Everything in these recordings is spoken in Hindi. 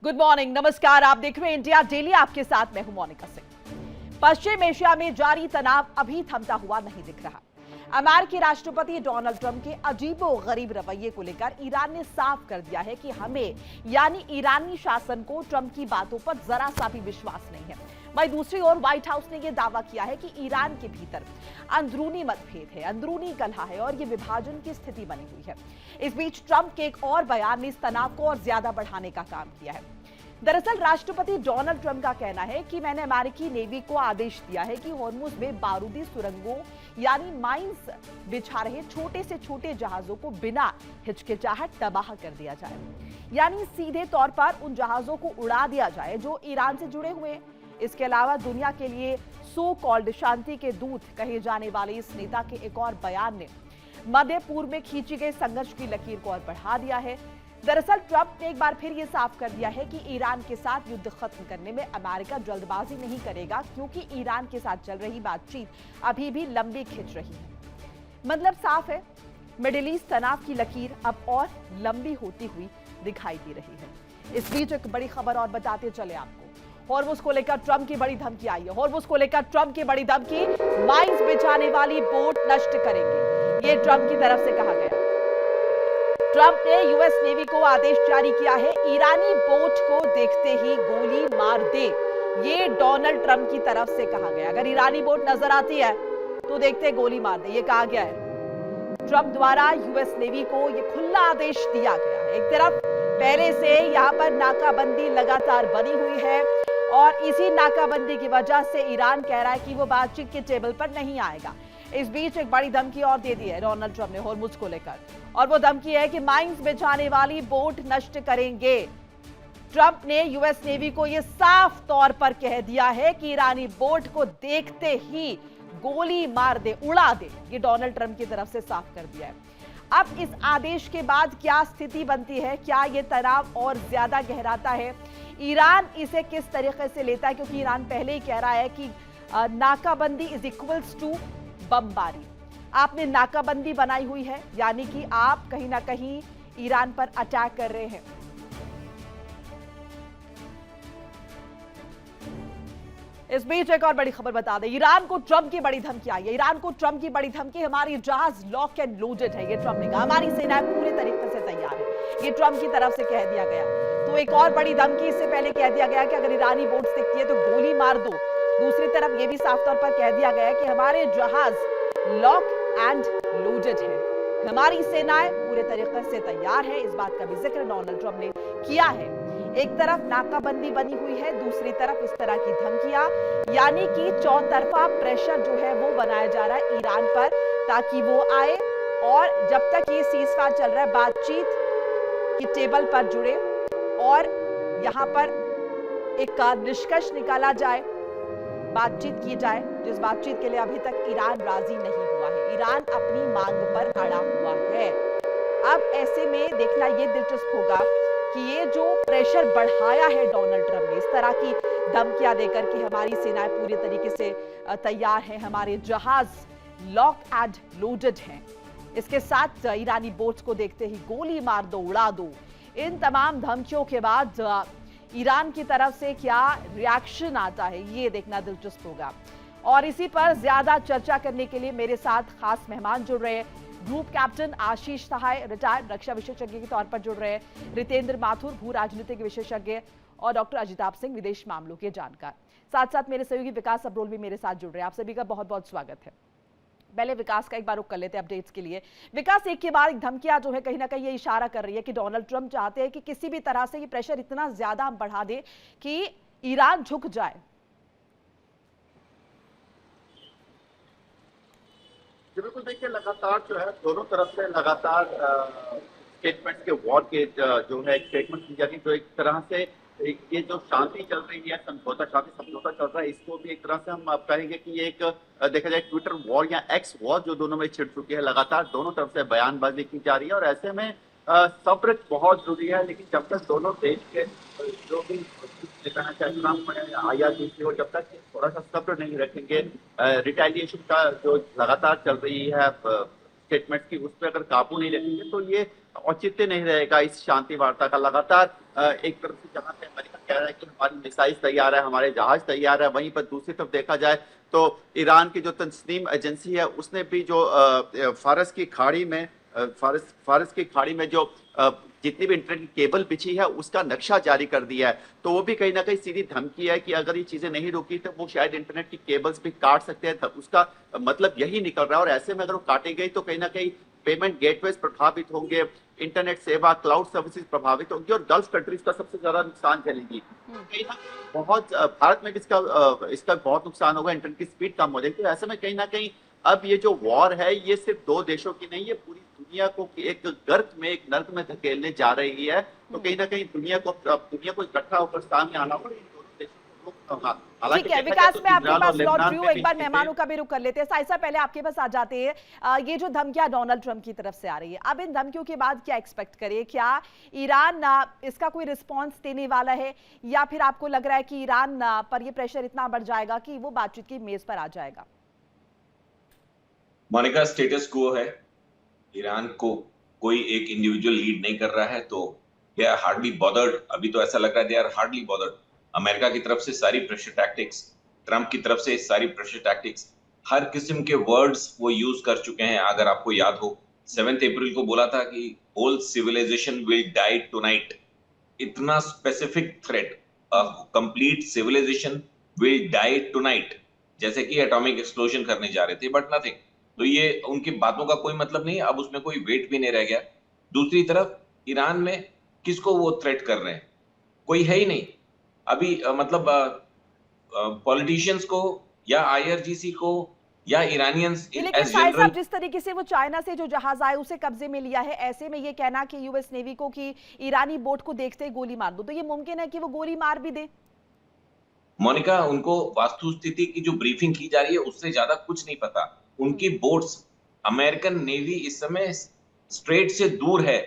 गुड मॉर्निंग, नमस्कार। आप देख रहे हैं इंडिया डेली, आपके साथ मैं हूं मोनिका सिंह। पश्चिम एशिया में जारी तनाव अभी थमता हुआ नहीं दिख रहा। अमेरिकी राष्ट्रपति डोनाल्ड ट्रंप के अजीबोगरीब रवैये को लेकर ईरान ने साफ कर दिया है कि हमें यानी ईरानी शासन को ट्रंप की बातों पर जरा सा भी विश्वास नहीं है। वहीं दूसरी ओर व्हाइट हाउस ने यह दावा किया है कि ईरान के भीतर अंदरूनी मतभेद है, अंदरूनी कलह है और ये विभाजन की स्थिति बनी हुई है। इस बीच ट्रंप के एक और बयान ने इस तनाव को और ज्यादा बढ़ाने का काम किया है। दरअसल राष्ट्रपति डोनाल्ड ट्रंप का कहना है कि मैंने अमेरिकी नेवी को आदेश दिया है कि हॉर्मुज में बारूदी सुरंगों यानी माइंस बिछा रहे छोटे से छोटे जहाजों को बिना हिचकिचाहट तबाह कर दिया जाए, यानी सीधे तौर पर उन जहाजों को उड़ा दिया जाए जो ईरान से जुड़े हुए हैं। इसके अलावा दुनिया के लिए सो कॉल्ड शांति के दूत कहे जाने वाले इस नेता के एक और बयान ने मध्य पूर्व में खींची गई संघर्ष की लकीर को और बढ़ा दिया है। दरअसल ट्रंप ने एक बार फिर ये साफ कर दिया है कि ईरान के साथ युद्ध खत्म करने में अमेरिका जल्दबाजी नहीं करेगा, क्योंकि ईरान के साथ चल रही बातचीत अभी भी लंबी खिंच रही है। मतलब साफ है, मिडिल ईस्ट तनाव की लकीर अब और लंबी होती हुई दिखाई दे रही है। इस बीच एक बड़ी खबर और बताते चले आपको। हॉर्मुज को लेकर ट्रंप की बड़ी धमकी आई है। हॉर्मुज को लेकर ट्रंप की बड़ी धमकी, माइंस बिछाने वाली बोट नष्ट करेंगे, ये ट्रंप की तरफ से कहा गया। ट्रंप ने यूएस नेवी को आदेश जारी किया है, ईरानी बोट को देखते ही गोली मार दे, ये डोनाल्ड ट्रंप की तरफ से कहा गया। अगर ईरानी बोट नजर आती है तो देखते गोली मार दे, ये कहा गया है। ट्रंप द्वारा यूएस नेवी को ये खुला आदेश दिया गया है। एक तरफ पहले से यहां पर नाकाबंदी लगातार बनी हुई है और इसी नाकाबंदी की वजह से ईरान कह रहा है कि वो बातचीत के टेबल पर नहीं आएगा। इस बीच एक बड़ी धमकी और दे दी है डोनाल्ड ट्रंप ने हॉर्मुज को लेकर, और वो धमकी है कि माइंस बिछाने वाली बोट नष्ट करेंगे। ट्रंप ने यूएस नेवी को यह साफ तौर पर कह दिया है कि ईरानी बोट को देखते ही गोली मार दे, उड़ा दे, ये डोनाल्ड ट्रंप की तरफ से साफ कर दिया है। अब इस आदेश के बाद क्या स्थिति बनती है, क्या यह तनाव और ज्यादा गहराता है, ईरान इसे किस तरीके से लेता है, क्योंकि ईरान पहले ही कह रहा है कि नाकाबंदी इज इक्वल्स टू बमबारी। आपने नाकाबंदी बनाई हुई है, यानी कि आप कहीं ना कहीं ईरान पर अटैक कर रहे हैं। इस बीच एक और बड़ी खबर बता दें, ईरान को ट्रंप की बड़ी धमकी आई है। ईरान को ट्रंप की बड़ी धमकी, हमारी जहाज लॉक एंड लोडेड है, ये ट्रंप ने कहा। हमारी सेनाएं पूरे तरीके से तैयार है, ये ट्रंप की तरफ से कह दिया गया। तो एक और बड़ी धमकी इससे पहले कह दिया गया कि अगर ईरानी बोट्स दिखती है तो गोली मार दो। दूसरी तरफ यह भी साफ तौर पर कह दिया गया कि हमारे जहाज लॉक एंड लोडेड है, हमारी सेनाएं पूरे तरीके से तैयार है। इस बात का भी जिक्र डोनाल्ड ट्रंप ने किया है। एक तरफ नाकाबंदी बनी हुई है, दूसरी तरफ इस तरह की धमकियां, यानी कि चौतरफा प्रेशर जो है वो बनाया जा रहा है ईरान पर, ताकि वो आए और जब तक ये सीज़फायर चल रहा है बातचीत की टेबल पर जुड़े और यहां पर एक निष्कर्ष निकाला जाए, बातचीत की जाए, जिस बातचीत के लिए अभी तक ईरान राजी नहीं हुआ है। ईरान अपनी मांग पर अड़ा हुआ है। अब ऐसे में देखना यह दिलचस्प होगा कि ये जो प्रेशर बढ़ाया है डोनाल्ड ट्रंप ने, इस तरह की धमकियां देकर कि हमारी सेनाएं पूरी तरीके से तैयार हैं, हमारे जहाज लॉक एंड लोडेड हैं, इसके साथ ईरानी बोट्स को देखते ही गोली मार दो, उड़ा दो, इन तमाम धमकियों के बाद ईरान की तरफ से क्या रिएक्शन आता है, ये देखना दिलचस्प होगा। और इसी पर ज्यादा चर्चा करने के लिए मेरे साथ खास मेहमान जुड़ रहे हैं। ग्रुप कैप्टन आशीष सहाय, रिटायर्ड रक्षा विशेषज्ञ के तौर पर जुड़ रहे हैं। रितेंद्र माथुर, भू राजनीतिक विशेषज्ञ, और डॉक्टर अजिताभ सिंह, विदेश मामलों के जानकार। साथ साथ मेरे सहयोगी विकास सबरोल भी मेरे साथ जुड़ रहे हैं। आप सभी का बहुत बहुत स्वागत है। पहले विकास का एक बार रुख कर लेते हैं अपडेट्स के लिए। विकास, एक के बाद एक धमकियां जो है कहीं ना कहीं ये इशारा कर रही है कि डोनाल्ड ट्रंप चाहते हैं कि किसी भी तरह से ये प्रेशर इतना ज्यादा हम बढ़ा दे कि ईरान झुक जाए। बिल्कुल, देखिए लगातार जो है दोनों तरफ से लगातार स्टेटमेंट के वॉर के जो है स्टेटमेंट की जा रही, तो एक तरह से ये जो शांति चल रही है, समझौता, शांति समझौता चल रहा है, इसको भी एक तरह से हम कहेंगे कि ये एक देखा जाए ट्विटर वॉर या एक्स वॉर जो दोनों में छिड़ चुकी है। लगातार दोनों तरफ से बयानबाजी की जा रही है और ऐसे में सब्र बहुत जरूरी है। लेकिन जब तक दोनों देश के जो भी ट्रंप या IRGC हो, जब तक थोड़ा सा सब्र नहीं रखेंगे, रिटेलिएशन का जो लगातार चल रही है स्टेटमेंट्स की, उस पर अगर काबू नहीं रखेंगे तो ये औचित्य नहीं रहेगा इस शांति वार्ता का। लगातार एक तरफ से जहां पे अमेरिका कह रहा है कि हमारी मिसाइल तैयार है, हमारे जहाज तैयार है, वहीं पर दूसरी तरफ देखा जाए तो ईरान की जो तस्नीम एजेंसी है उसने भी जो फारस की खाड़ी में फारस की खाड़ी में जो जितनी भी इंटरनेट की केबल बिछी है उसका नक्शा जारी कर दिया है। तो वो भी कहीं ना कहीं सीधी धमकी है कि अगर ये चीजें नहीं रुकी तो वो शायद इंटरनेट की केबल्स भी काट सकते हैं। उसका मतलब यही निकल रहा है, और ऐसे में अगर वो काटी गई तो कहीं ना कहीं पेमेंट गेटवेज प्रभावित होंगे, इंटरनेट सेवा, क्लाउड सर्विसेज प्रभावित होंगी, और गल्फ कंट्रीज का सबसे ज्यादा नुकसान झेलेंगी। कहीं ना बहुत भारत में भी इसका बहुत नुकसान होगा, इंटरनेट की स्पीड कम हो जाएगी। तो ऐसे में कहीं ना कहीं अब ये जो वॉर है ये सिर्फ दो देशों की नहीं, ये पूरी दुनिया को एक गर्त में, एक नर्क में धकेलने जा रही है। तो कहीं ना कहीं दुनिया को इकट्ठा होकर सामने आना होगा इन दोनों देशों को रोकना। ठीक है विकास, मैं आपके पास लौट रही हूँ, एक बार मेहमानों का भी रुख कर लेते हैं। साइसा पहले आपके पास आ जाते हैं। ये जो धमकियां डोनाल्ड ट्रंप की तरफ से आ रही है, अब इन धमकियों के बाद क्या एक्सपेक्ट करिए? क्या ईरान इसका कोई रिस्पॉन्स देने वाला है, या फिर आपको लग रहा है कि ईरान पर ये प्रेशर इतना बढ़ जाएगा कि वो बातचीत की मेज पर आ जाएगा? मोनिका, स्टेटस क्वो है। ईरान को कोई एक इंडिविजुअल लीड नहीं कर रहा है, तो दे आर हार्डली बॉदर्ड। अभी तो ऐसा लग रहा है they are hardly bothered. America की तरफ से सारी प्रेशर टैक्टिक्स, ट्रंप की तरफ से सारी प्रेशर टैक्टिक्स, हर किस्म के वर्ड्स वो यूज कर चुके हैं। अगर आपको याद हो 7 अप्रैल को बोला था कि whole civilization will die tonight. इतना specific threat, complete civilization will die tonight, जैसे कि एटॉमिक एक्सप्लोजन करने जा रहे थे, बट नथिंग। तो ये उनकी बातों का कोई मतलब नहीं, अब उसमें कोई वेट भी नहीं रह गया। दूसरी तरफ ईरान में किसको वो थ्रेट कर रहे हैं? कोई है ही नहीं अभी। मतलब पॉलिटिशियंस को या आईआरजीसी को या ईरानियंस लेकिन एज साहिब जनरल। साहब, जिस तरीके से वो चाइना से जो जहाज आए उसे कब्जे में लिया है, ऐसे में ये कहना कि यूएस नेवी को कि ईरानी बोट को देखते ही गोली मार दो, तो ये मुमकिन है कि वो गोली मार भी दे? मोनिका, उनको वास्तु स्थिति की जो ब्रीफिंग की जा रही है उससे ज्यादा कुछ नहीं पता। उनकी बोट्स, अमेरिकन नेवी इस समय स्ट्रेट से दूर है,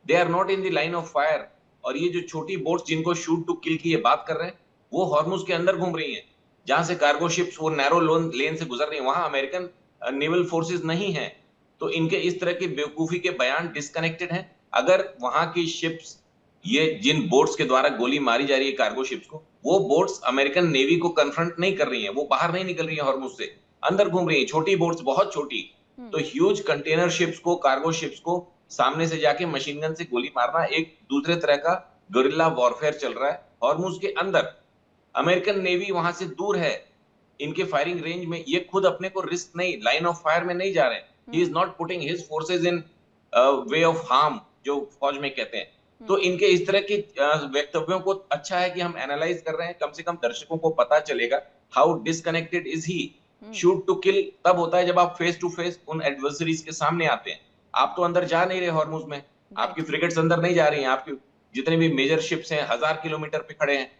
they are not in the line of fire. और ये जो छोटी बोट्स जिनको शूट टू किल की ये बात कर रहे हैं, वो हॉर्मुज के अंदर घूम रही हैं, जहां से कार्गो शिप्स वो नैरो लेन से गुजर रही हैं, वहां अमेरिकन नेवल फोर्सेस नहीं है। तो इनके इस तरह के बेवकूफी के बयान डिस्कनेक्टेड हैं। अगर वहां की शिप्स, ये जिन बोट्स के द्वारा गोली मारी जा रही है कार्गो शिप्स को, वो बोट्स अमेरिकन नेवी को कन्फ्रंट नहीं कर रही हैं, वो बाहर नहीं निकल रही हैं हॉर्मुज से, अंदर घूम रही हैं, छोटी बोट्स, बहुत छोटी। तो ह्यूज कंटेनर शिप्स को, कार्गो शिप्स को सामने से जाके मशीन गन से गोली मारना एक दूसरे तरह का गुरिल्ला वॉरफेयर चल रहा है हॉर्मुज के अंदर। अमेरिकन नेवी वहां से दूर है, इनके फायरिंग रेंज में। ये खुद अपने को रिस्क नहीं, लाइन ऑफ फायर में नहीं जा रहे हैं। He is not putting his forces in way of harm, जो फौज में कहते हैं। तो इनके इस तरह के वक्तव्यों को अच्छा है कि हम एनालाइज कर रहे हैं, कम से कम दर्शकों को पता चलेगा how disconnected is he. Shoot to kill तब होता है जब आप फेस टू फेस उन एडवर्सरीज के सामने आते हैं। आप तो अंदर जा नहीं रहे हॉर्मुज में, आपकी फ्रिगेट्स अंदर नहीं जा रही हैं, आपकी जितने भी मेजर शिप्स हैं 1000 किलोमीटर पे खड़े हैं,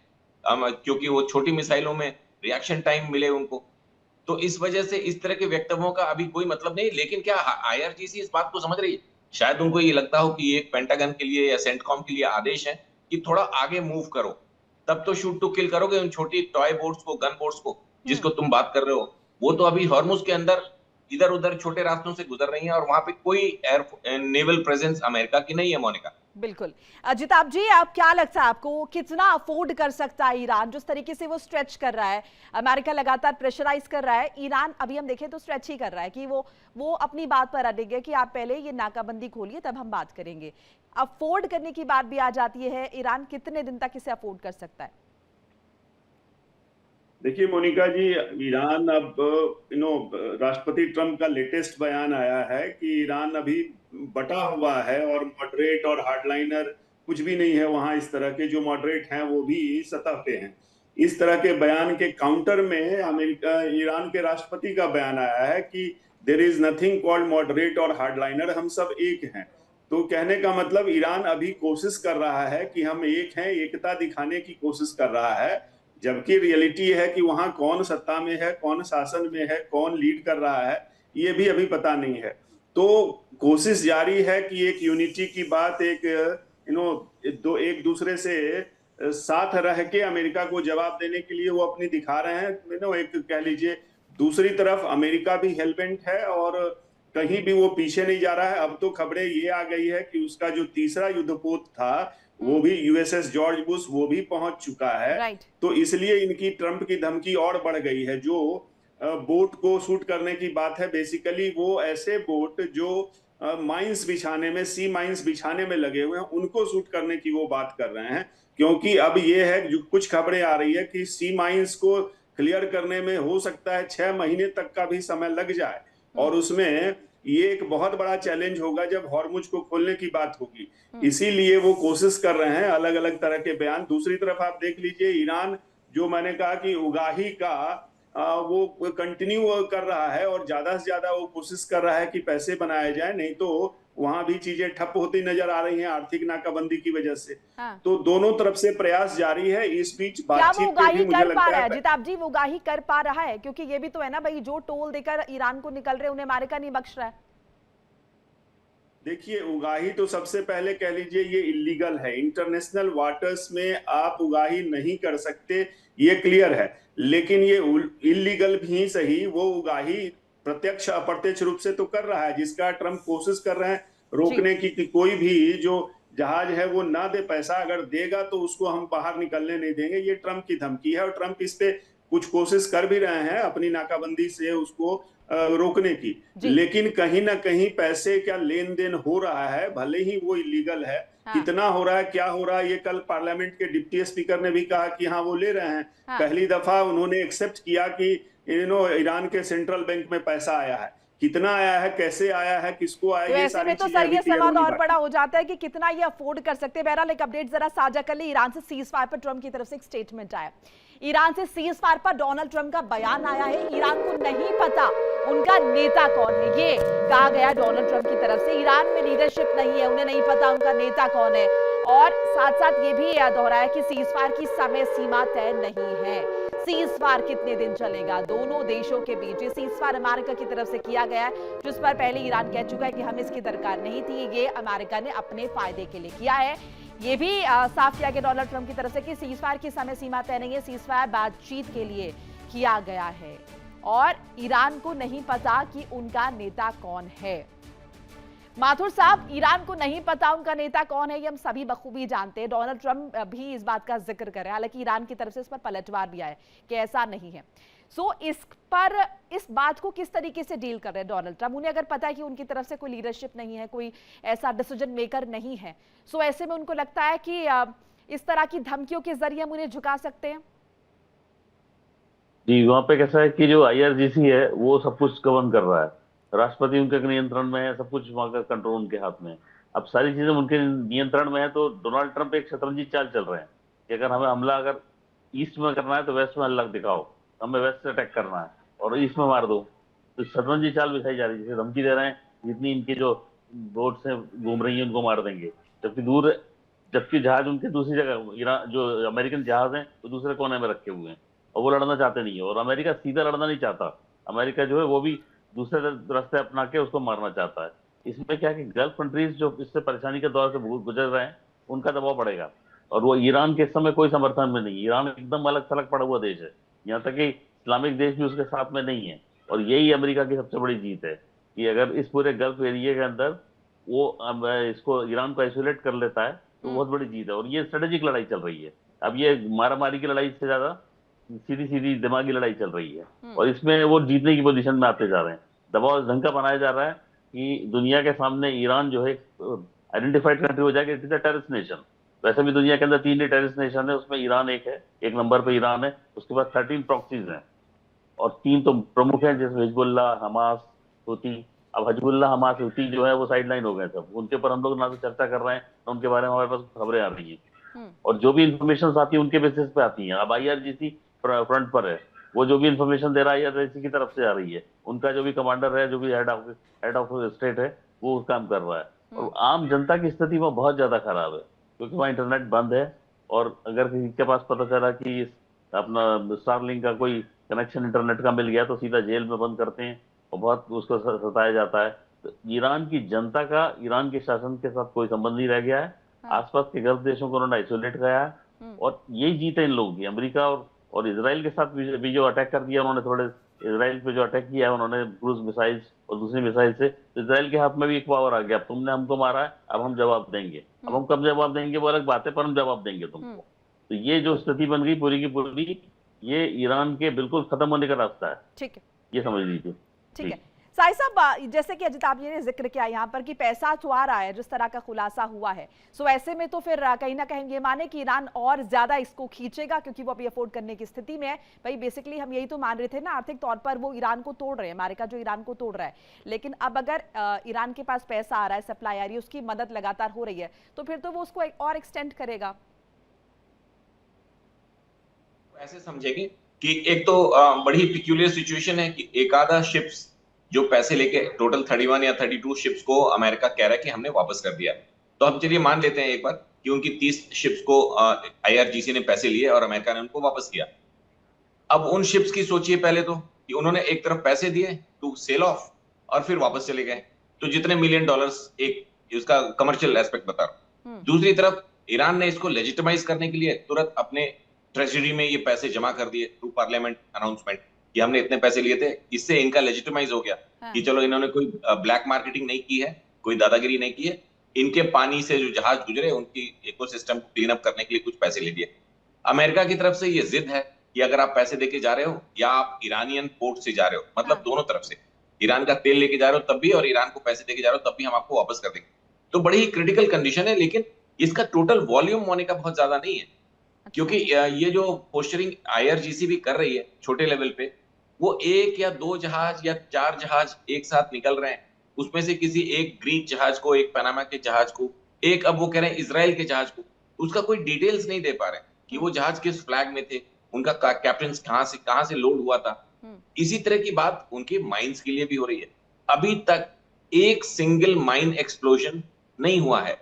क्योंकि वो छोटी मिसाइलों में रिएक्शन टाइम मिले उनको। तो इस वजह से इस तरह के वक्तव्यों का अभी कोई मतलब नहीं। लेकिन क्या आईआरजीसी इस बात को समझ रही है? शायद उनको ये लगता हो कि ये एक पेंटागन के लिए या सेंटकॉम के लिए आदेश है कि थोड़ा आगे मूव करो, तब तो शूट टू किल करोगे उन छोटी टॉय बोट्स को, गन बोट्स को, जिसको तुम बात कर रहे हो। वो तो अभी हॉर्मुज के अंदर इधर उधर छोटे रास्तों से गुजर रही हैं, और वहां पे कोई एयर नेवल प्रेजेंस अमेरिका की नहीं है। मोनिका, बिल्कुल। अजिताभ जी, आप क्या लगता है आपको, कितना अफोर्ड कर सकता है ईरान, जिस तरीके से वो स्ट्रेच कर रहा है? अमेरिका लगातार प्रेशराइज कर रहा है, ईरान अभी हम देखें तो स्ट्रेच ही कर रहा है कि वो अपनी बात पर अड़े गए कि आप पहले ये नाकाबंदी खोलिए तब हम बात करेंगे। अफोर्ड करने की बात भी आ जाती है, ईरान कितने दिन तक इसे अफोर्ड कर सकता है? देखिए मोनिका जी, ईरान अब राष्ट्रपति ट्रंप का लेटेस्ट बयान आया है कि ईरान अभी बटा हुआ है और मॉडरेट और हार्डलाइनर कुछ भी नहीं है वहां। इस तरह के जो मॉडरेट हैं वो भी सतह पे हैं। इस तरह के बयान के काउंटर में ईरान के राष्ट्रपति का बयान आया है कि there is nothing called moderate और हार्डलाइनर, हम सब एक हैं। तो कहने का मतलब ईरान अभी कोशिश कर रहा है कि हम एक हैं, एकता दिखाने की कोशिश कर रहा है, जबकि रियलिटी है कि वहां कौन सत्ता में है, कौन शासन में है, कौन लीड कर रहा है, ये भी अभी पता नहीं है। तो कोशिश जारी है कि एक यूनिटी की बात, एक दूसरे से साथ रह के अमेरिका को जवाब देने के लिए वो अपनी दिखा रहे हैं, एक कह लीजिए। दूसरी तरफ अमेरिका भी हेलबेंट है और कहीं भी वो पीछे नहीं जा रहा है। अब तो खबरें ये आ गई है कि उसका जो तीसरा युद्धपोत था वो भी यूएसएस जॉर्ज बुश वो भी पहुंच चुका है। राइट। तो इसलिए इनकी ट्रंप की धमकी और बढ़ गई है। जो बोट को शूट करने की बात है, बेसिकली वो ऐसे बोट जो माइंस बिछाने में, सी माइंस बिछाने में लगे हुए हैं, उनको शूट करने की वो बात कर रहे हैं। क्योंकि अब ये है, जो कुछ खबरें आ रही है कि सी माइंस को क्लियर करने में हो सकता है 6 महीने तक का भी समय लग जाए। और उसमें ये एक बहुत बड़ा चैलेंज होगा जब हॉर्मुज को खोलने की बात होगी। इसीलिए वो कोशिश कर रहे हैं, अलग अलग तरह के बयान। दूसरी तरफ आप देख लीजिए, ईरान, जो मैंने कहा कि उगाही का वो कंटिन्यू कर रहा है और ज्यादा से ज्यादा वो कोशिश कर रहा है कि पैसे बनाए जाए, नहीं तो वहां भी चीजें ठप होती नजर आ रही हैं आर्थिक नाकाबंदी की वजह से। हाँ। तो दोनों तरफ से प्रयास जारी है। इस बीच क्या वो बातचीत पे उगाही भी मुझे कर पा लगता रहा है है जिताब जी, वो उगाही कर पा रहा है? क्योंकि ये भी तो है ना भाई, जो टोल देकर ईरान को निकल रहे उन्हें अमेरिका नहीं बख्श रहा है। देखिए, उगाही तो सबसे पहले कह लीजिए ये इलीगल है। इंटरनेशनल वाटर्स में आप उगाही नहीं कर सकते, ये क्लियर है। लेकिन ये इलीगल भी सही, वो उगाही प्रत्यक्ष अप्रत्यक्ष रूप से तो कर रहा है, जिसका ट्रंप कोशिश कर रहे हैं रोकने की कि कोई भी जो जहाज है वो ना दे पैसा। अगर देगा तो उसको हम बाहर निकलने नहीं देंगे। ये ट्रंप की धमकी है और ट्रंप इस पे कुछ कोशिश कर भी रहे हैं अपनी नाकाबंदी से उसको रोकने की। लेकिन कहीं ना कहीं पैसे का लेन देन हो रहा है, भले ही वो इलीगल है। हाँ। कितना हो रहा है, क्या हो रहा है, ये कल पार्लियामेंट के डिप्टी स्पीकर ने भी कहा कि हाँ वो ले रहे हैं। हाँ। पहली दफा उन्होंने एक्सेप्ट किया कि ईरान के सेंट्रल बैंक में पैसा आया है। कितना आया है, कैसे आया है, किसको आया, तो ये ऐसे सारी में तो चीजें सर अभी ये क्लियर सवाल होनी और बाकी बड़ा है। हो जाता है कि कितना ये अफोर्ड कर सकते हैं। बहरहाल एक अपडेट जरा साझा कर ले। ईरान से सीज फायर पर ट्रंप की तरफ से एक स्टेटमेंट आया। ईरान से सीज फायर पर डोनाल्ड ट्रंप का बयान आया है। ईरान को नहीं पता उनका नेता कौन है, ये कहा गया डोनाल्ड ट्रंप की तरफ से। ईरान में लीडरशिप नहीं है, उन्हें नहीं पता उनका नेता कौन है। और साथ साथ ये भी दोहराया कि सीज फायर की समय सीमा तय नहीं है। सीज फायर कितने दिन चलेगा, दोनों देशों के बीच। ये सीज फायर अमेरिका की तरफ से किया गया है, जिस पर पहले ईरान कह चुका है कि हमें इसकी दरकार नहीं थी, ये अमेरिका ने अपने फायदे के लिए किया है। ये भी साफ किया गया डोनाल्ड ट्रंप की तरफ से कि सीज फायर की समय सीमा तय नहीं है, सीज फायर बातचीत के लिए किया गया है। और ईरान को नहीं पता कि उनका नेता कौन है। माथुर साहब, ईरान को नहीं पता उनका नेता कौन है, ये हम सभी बखूबी जानते हैं। डोनाल्ड ट्रंप भी इस बात का जिक्र कर रहे हैं, हालांकि ईरान की तरफ से इस पर पलटवार भी आया कि ऐसा नहीं है। इस पर, इस बात को किस तरीके से डील कर रहे हैं डोनाल्ड ट्रंप? उन्हें अगर पता है कि उनकी तरफ से कोई लीडरशिप नहीं है, कोई ऐसा डिसीजन मेकर नहीं है, ऐसे में उनको लगता है कि इस तरह की धमकियों के जरिए हम उन्हें झुका सकते हैं। जी, वहाँ पे कैसा है कि जो आईआरजीसी है वो सब कुछ गवर्न कर रहा है। राष्ट्रपति उनके नियंत्रण में है, सब कुछ वहाँ का कंट्रोल उनके हाथ में है। अब सारी चीजें उनके नियंत्रण में है, तो डोनाल्ड ट्रंप एक शतरंजी चाल चल रहे हैं कि अगर हमें हमला अगर ईस्ट में करना है तो वेस्ट में हल्ला दिखाओ, हमें वेस्ट से अटैक करना है और ईस्ट में मार दो। तो शतरंजी चाल बिछाई जा रही है, जैसे धमकी दे रहे हैं जितनी इनकी जो बोट से घूम रही है उनको मार देंगे, जबकि जहाज उनके दूसरी जगह, ईरान जो अमेरिकन जहाज हैं वो दूसरे कोने में रखे हुए हैं और वो लड़ना चाहते नहीं है। और अमेरिका सीधा लड़ना नहीं चाहता, अमेरिका जो है वो भी दूसरे रास्ते अपना के उसको मारना चाहता है। इसमें क्या है कि गल्फ कंट्रीज जो इससे परेशानी के दौर से गुजर रहे हैं उनका दबाव पड़ेगा, और वो ईरान के समय कोई समर्थन में नहीं। ईरान एकदम अलग थलग पड़ा हुआ देश है, यहाँ तक कि इस्लामिक देश भी उसके साथ में नहीं है। और यही अमेरिका की सबसे बड़ी जीत है कि अगर इस पूरे गल्फ एरिया के अंदर वो इसको ईरान को आइसोलेट कर लेता है तो बहुत बड़ी जीत है। और ये स्ट्रेटेजिक लड़ाई चल रही है, अब ये मारामारी की लड़ाई से ज्यादा सीधी सीधी दिमागी लड़ाई चल रही है। और इसमें वो जीतने की पोजीशन में आते जा रहे हैं। दबाव ढंग का बनाया जा रहा है कि दुनिया के सामने ईरान जो है आइडेंटिफाइड कंट्री हो जाएगा, it is a terrorist nation. वैसे भी दुनिया के अंदर 3 ही टेररिस्ट नेशन है, उसमें ईरान एक है, एक नंबर पे ईरान है। उसके बाद 13 प्रॉक्सीज हैं और 3 तो प्रमुख हैं, जैसे हिजबुल्लाह, हमास, हूती। अब हिजबुल्लाह, हमास, हूती जो है वो साइडलाइन हो गए सब, उनके ऊपर हम लोग ना तो चर्चा कर रहे हैं ना उनके बारे में हमारे पास खबरें आ रही हैं। और जो भी इंफॉर्मेशन आती है उनके बेसिस पे आती है। अब आईआरजीसी फ्रंट पर है, वो जो भी इंफॉर्मेशन दे रहा है आईआरजीसी की तरफ से आ रही है। उनका जो भी कमांडर है, जो भी हेड ऑफ स्टेट है, वो काम कर रहा है। और आम जनता की स्थिति वो बहुत ज्यादा खराब है, क्योंकि वहाँ इंटरनेट बंद है। और अगर किसी के पास पता चला कि अपना स्टारलिंक का कोई कनेक्शन इंटरनेट का मिल गया तो सीधा जेल में बंद करते हैं और बहुत उसको सताया जाता है। तो ईरान की जनता का ईरान के शासन के साथ कोई संबंध नहीं रह गया है। आसपास के गल्फ देशों को उन्होंने आइसोलेट किया है और यही जीत है इन लोगों की। अमेरिका और इजराइल के साथ भी जो अटैक कर दिया उन्होंने थोड़े इसराइल पे जो अटैक किया है उन्होंने क्रूज मिसाइल्स और दूसरी मिसाइल से, तो इसराइल के हाथ में भी एक पावर आ गया, अब तुमने हमको मारा है, अब हम जवाब देंगे। अब हम कब जवाब देंगे वो अलग बात है, पर हम जवाब देंगे तुमको। तो ये जो स्थिति बन गई पूरी की पूरी, ये ईरान के बिल्कुल खत्म होने का रास्ता है, ठीक है, ये समझ लीजिए। ठीक है। साई साहब, जैसे कि अजित आपने जिक्र किया यहाँ पर कि पैसा तो आ रहा है, जिस तरह का खुलासा हुआ है, सो ऐसे में तो फिर कहीं ना कहीं ये माने कि ईरान और ज्यादा इसको खींचेगा, क्योंकि वो अभी अफोर्ड करने की स्थिति में है। भाई बेसिकली हम यही तो मान रहे थे ना, आर्थिक तौर पर वो ईरान को तोड़ रहे हैं, अमेरिका जो ईरान को तोड़ रहा है। लेकिन अब अगर ईरान के पास पैसा आ रहा है, सप्लाई आ रही है, उसकी मदद लगातार हो रही है, तो फिर तो वो उसको और एक्सटेंड करेगा। ऐसे समझेंगे कि एक तो बड़ी पिक्यूलियर सिचुएशन है कि एक आधा शिप्स जो पैसे लेके, टोटल 31 या 32 शिप्स को अमेरिका कह रहा है कि हमने वापस कर दिया। तो हम चलिए मान लेते हैं एक बार कि उनकी 30 शिप्स को आईआरजीसी ने पैसे लिए और अमेरिका ने उनको वापस किया। अब उन शिप्स की सोचिए पहले तो कि उन्होंने एक तरफ पैसे दिए टू सेल ऑफ और फिर वापस चले गए, तो जितने $1 मिलियन, एक उसका कमर्शियल एस्पेक्ट बता रहा हूं। दूसरी तरफ ईरान ने इसको लेजिटिमाइज करने के लिए तुरंत अपने ट्रेजरी में ये पैसे जमा कर दिए थ्रू पार्लियामेंट अनाउंसमेंट कि हमने इतने पैसे लिए थे। इससे इनका लेजिटिमाइज हो गया कि चलो इन्होंने कोई ब्लैक मार्केटिंग नहीं की है, कोई दादागिरी नहीं की है, इनके पानी से जो जहाज गुजरे उनकी इकोसिस्टम को क्लीन अप करने के लिए कुछ पैसे ले दिए। अमेरिका की तरफ से ये जिद है कि अगर आप पैसे देके जा रहे हो या आप ईरानियन पोर्ट से जा रहे हो, मतलब दोनों तरफ से ईरान का तेल लेके जा रहे हो तब भी और ईरान को पैसे देके जा रहे हो तब भी हम आपको वापस कर देंगे। तो बड़ी ही क्रिटिकल कंडीशन है, लेकिन इसका टोटल वॉल्यूम होने का बहुत ज्यादा नहीं है, क्योंकि ये जो पोस्चरिंग आईआरजीसी भी कर रही है छोटे लेवल पे, वो 1 या 2 जहाज या 4 जहाज एक साथ निकल रहे हैं, उसमें से किसी एक ग्रीक जहाज को, एक पनामा के जहाज को, एक अब वो कह रहे हैं इजराइल के जहाज को, उसका कोई डिटेल्स नहीं दे पा रहे कि वो जहाज किस फ्लैग में थे, उनका कैप्टन कहां से लोड हुआ था। इसी तरह की बात उनके माइंस के लिए भी हो रही है। अभी तक एक सिंगल माइन एक्सप्लोजन नहीं हुआ है।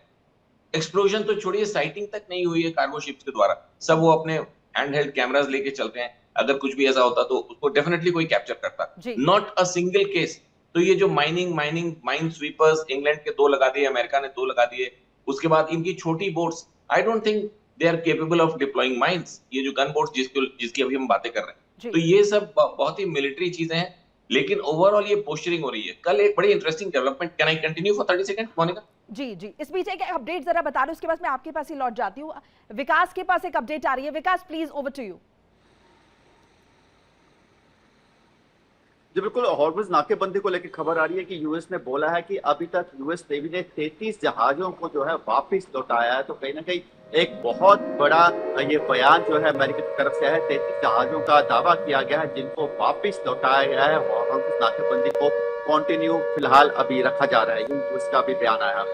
एक्सप्लोजन तो छोड़िए, साइटिंग तक नहीं हुई है कार्गो शिप्स के द्वारा। सब वो अपने हैंड हेल्ड कैमरास लेके चलते हैं, अगर कुछ भी ऐसा होता तो उसको डेफिनेटली कोई कैप्चर करता। Not a single case. तो ये जो माइन स्वीपर्स, इंग्लैंड के 2 लगा दिए, अमेरिका ने 2 लगा दिए, उसके बाद इनकी छोटी boats, I don't think they are capable of deploying mines. ये जो गन बोट्स जिसकी अभी हम बातें कर रहे हैं, तो ये सब बहुत ही मिलिट्री चीजें हैं, लेकिन ओवरऑल ये पोस्चरिंग हो रही है। कल एक बड़ी interesting development, can I continue for 30 second Monica? जी, इस बीच एक अपडेट जरा बता दो, उसके बाद मैं आपके पास ही लौट जाती हूँ। विकास के पास एक अपडेट आ रही है। विकास, प्लीज ओवर टू यू। जी बिल्कुल, हॉर्मुज़ नाकेबंदी को लेकर खबर आ रही है कि यूएस ने बोला है कि अभी तक यूएस नेवी ने 33 जहाजों को जो है वापस लौटाया है। तो कहीं ना कहीं एक बहुत बड़ा ये बयान जो है अमेरिका की तरफ से है। 33 जहाजों का दावा किया गया है जिनको वापस लौटाया गया है। हॉर्मुज़ नाकेबंदी को कंटिन्यू फिलहाल अभी रखा जा रहा है, यूएस का भी बयान आया।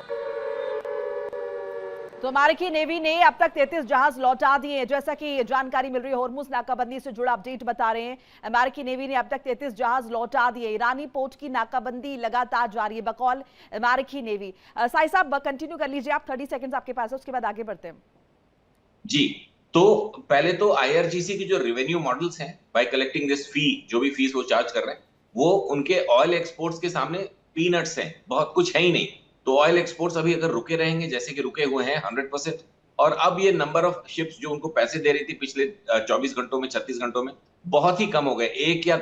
तो अमेरिकी नेवी ने अब तक 33 जहाज लौटा दिए, जैसा कि जानकारी मिल रही है। हॉर्मुज़ नाकाबंदी से जुड़ा अपडेट बता रहे हैं। अमेरिकी नेवी ने अब तक 33 जहाज लौटा दिए। ईरानी पोर्ट की नाकाबंदी लगातार जारी है बकौल अमेरिकी नेवी। साई साहब कंटिन्यू कर लीजिए आप, 30 सेकंड्स आपके पास है, उसके बाद आगे बढ़ते हैं। जी, तो पहले तो आईआरजीसी की जो रेवेन्यू मॉडल्स हैं, बाय कलेक्टिंग दिस फी, जो भी फीस वो चार्ज कर रहे हैं, वो उनके ऑयल एक्सपोर्ट्स के सामने पीनट्स हैं, बहुत कुछ है ही नहीं। तो ऑयल एक्सपोर्ट्स अभी अगर रुके रहेंगे जैसे कि रुके हुए हैं 100%, और अब ये नंबर ऑफ शिप्स जो उनको पैसे दे रही थी पिछले 24 घंटों में, 36 घंटों में, बहुत ही कम हो गए। एक या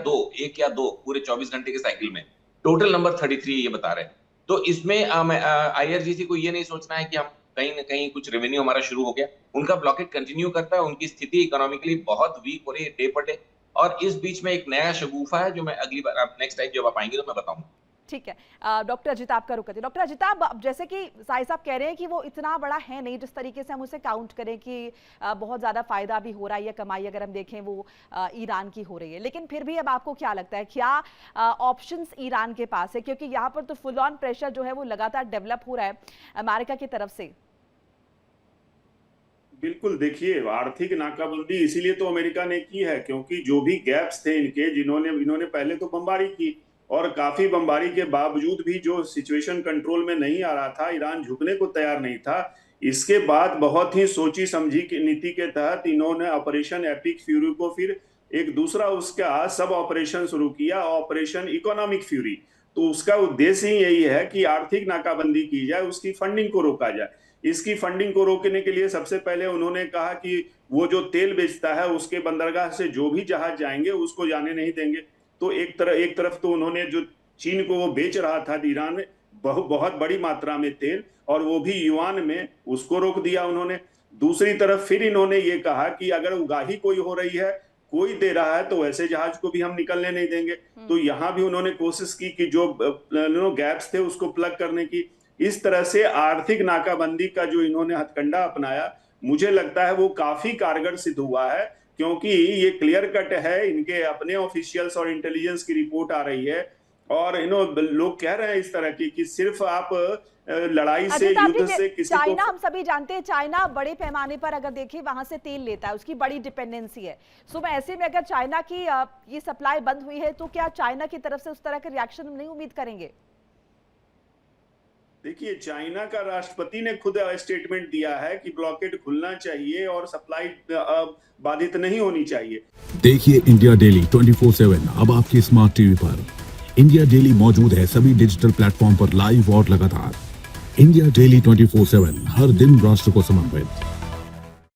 दो पूरे 24 घंटे के साइकिल में। टोटल नंबर 33 ये बता रहे हैं। तो इसमें आईआरजीसी को ये नहीं सोचना है कि हम कहीं ना कहीं कुछ रेवेन्यू हमारा शुरू हो गया। उनका ब्लॉकेट कंटिन्यू करता है। उनकी स्थिति इकोनॉमिकली बहुत वीक हो रही है डे पर डे, और इस बीच में एक नया शगुफा है जो मैं अगली बार, आप नेक्स्ट टाइम जब आप आएंगे तो मैं बताऊंगा। ठीक है, डॉक्टर अजिताभ का रुक करते। डॉक्टर अजिताभ, जैसे कि साई साहब कह रहे हैं कि वो इतना बड़ा है नहीं जिस तरीके से हम उसे काउंट करें कि बहुत ज्यादा फायदा भी हो रहा है या कमाई अगर हम देखें वो ईरान की हो रही है, लेकिन फिर भी अब आपको क्या लगता है, क्या ऑप्शंस ईरान के पास है? क्योंकि यहाँ पर तो फुल ऑन प्रेशर जो है वो लगातार डेवलप हो रहा है अमेरिका की तरफ से। बिल्कुल, देखिए, आर्थिक नाकाबंदी इसीलिए तो अमेरिका ने की है क्योंकि जो भी गैप्स थे इनके, इन्होंने पहले तो बमबारी की, और काफी बमबारी के बावजूद भी जो सिचुएशन कंट्रोल में नहीं आ रहा था, ईरान झुकने को तैयार नहीं था। इसके बाद बहुत ही सोची समझी की नीति के तहत इन्होंने ऑपरेशन एपिक फ्यूरी को फिर एक दूसरा उसका सब ऑपरेशन शुरू किया, ऑपरेशन इकोनॉमिक फ्यूरी। तो उसका उद्देश्य ही यही है कि आर्थिक नाकाबंदी की जाए, उसकी फंडिंग को रोका जाए। इसकी फंडिंग को रोकने के लिए सबसे पहले उन्होंने कहा कि वो जो तेल बेचता है उसके बंदरगाह से जो भी जहाज जाएंगे उसको जाने नहीं देंगे। तो एक तरफ तो उन्होंने जो चीन को वो बेच रहा था ईरान बहुत बड़ी मात्रा में तेल, और वो भी युआन में, उसको रोक दिया उन्होंने। दूसरी तरफ फिर इन्होंने ये कहा कि अगर उगाही कोई हो रही है, कोई दे रहा है, तो वैसे जहाज को भी हम निकलने नहीं देंगे। तो यहाँ भी उन्होंने कोशिश की कि जो गैप्स थे उसको प्लग करने की। इस तरह से आर्थिक नाकाबंदी का जो इन्होंने हथकंडा अपनाया, मुझे लगता है वो काफी कारगर सिद्ध हुआ है, क्योंकि ये क्लियर कट है, इनके अपने ऑफिशियल्स और इंटेलिजेंस की रिपोर्ट आ रही है, और लोग कह रहे हैं इस तरह की कि सिर्फ आप लड़ाई से, युद्ध से किसी को, चाइना, हम सभी जानते हैं चाइना बड़े पैमाने पर अगर देखें वहां से तेल लेता है, उसकी बड़ी डिपेंडेंसी है। सो ऐसे में अगर चाइना की ये सप्लाई बंद हुई है तो क्या चाइना की तरफ से उस तरह के रिएक्शन नहीं उम्मीद करेंगे? देखिए, चाइना का राष्ट्रपति ने खुद स्टेटमेंट दिया है कि ब्लॉकेड खुलना चाहिए और सप्लाई बाधित नहीं होनी चाहिए। देखिए इंडिया डेली 24/7 अब आपके स्मार्ट टीवी पर। इंडिया डेली मौजूद है सभी डिजिटल प्लेटफॉर्म पर लाइव और लगातार। इंडिया डेली 24/7 हर दिन राष्ट्र को समर्पित।